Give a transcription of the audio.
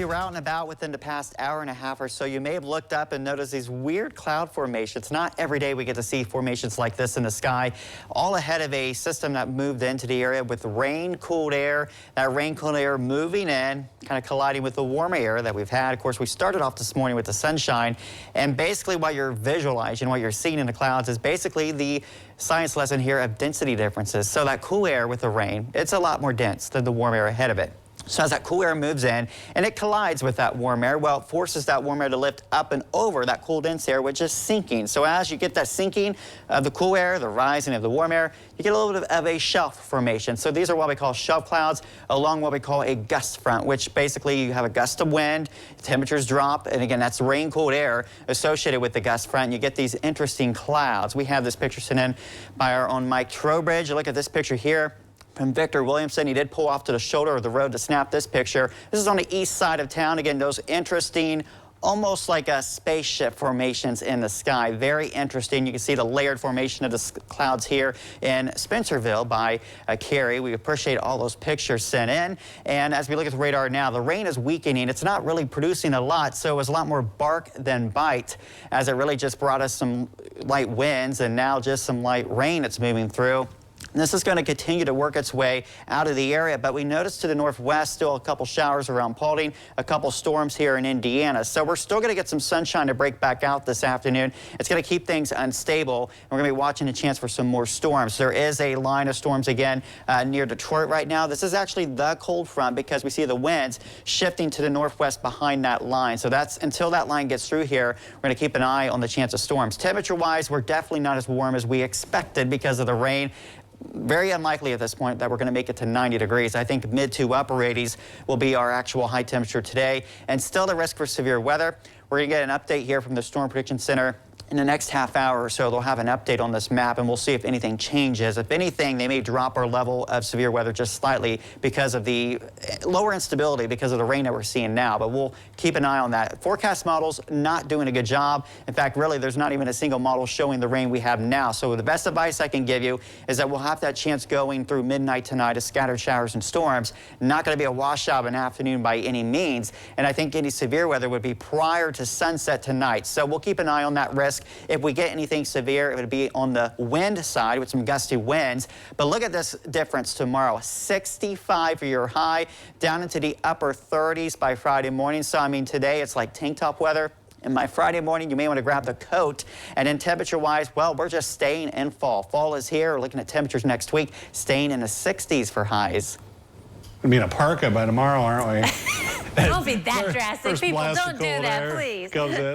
you were out and about within the past hour and a half or so, you may have looked up and noticed these weird cloud formations. Not every day we get to see formations like this in the sky, all ahead of a system that moved into the area with rain-cooled air. That rain-cooled air moving in, kind of colliding with the warm air that we've had. Of course, we started off this morning with the sunshine, and basically what you're visualizing, what you're seeing in the clouds is basically the science lesson here of density differences. So that cool air with the rain, it's a lot more dense than the warm air ahead of it. So as that cool air moves in and it collides with that warm air, well, it forces that warm air to lift up and over that cool dense air, which is sinking. So as you get that sinking of the cool air, the rising of the warm air, you get a little bit of a shelf formation. So these are what we call shelf clouds along what we call a gust front, which basically you have a gust of wind, temperatures drop, and again, that's rain-cooled air associated with the gust front. And you get these interesting clouds. We have this picture sent in by our own Mike Trowbridge. Look at this picture here from Victor Williamson. He did pull off to the shoulder of the road to snap this picture. This is on the east side of town. Again, those interesting, almost like a spaceship formations in the sky. Very interesting. You can see the layered formation of the clouds here in Spencerville by Carrie. We appreciate all those pictures sent in. And as we look at the radar now, the rain is weakening. It's not really producing a lot, so it was a lot more bark than bite, as it really just brought us some light winds and now just some light rain that's moving through. This is going to continue to work its way out of the area, but we noticed to the northwest still a couple showers around Paulding, a couple storms here in Indiana. So we're still going to get some sunshine to break back out this afternoon. It's going to keep things unstable, and we're going to be watching a chance for some more storms. There is a line of storms again near Detroit right now. This is actually the cold front because we see the winds shifting to the northwest behind that line. So that's until that line gets through here, we're going to keep an eye on the chance of storms. Temperature-wise, we're definitely not as warm as we expected because of the rain. Very unlikely at this point that we're going to make it to 90 degrees. I think mid to upper 80s will be our actual high temperature today, and still the risk for severe weather. We're going to get an update here from the Storm Prediction Center in the next half hour or so. They'll have an update on this map, and we'll see if anything changes. If anything, they may drop our level of severe weather just slightly because of the lower instability because of the rain that we're seeing now, but we'll keep an eye on that. Forecast models not doing a good job. In fact, really, there's not even a single model showing the rain we have now. So the best advice I can give you is that we'll have that chance going through midnight tonight of scattered showers and storms. Not going to be a washout of an afternoon by any means, and I think any severe weather would be prior to sunset tonight. So we'll keep an eye on that risk. If we get anything severe, it would be on the wind side with some gusty winds. But look at this difference tomorrow. 65 for your high, down into the upper 30s by Friday morning. So, I mean, today it's like tank top weather. And by Friday morning, you may want to grab the coat. And then temperature-wise, well, we're just staying in fall. Fall is here. We're looking at temperatures next week, staying in the 60s for highs. We'll be in a parka by tomorrow, aren't we? Don't be that drastic. People, don't do that, please. Comes in.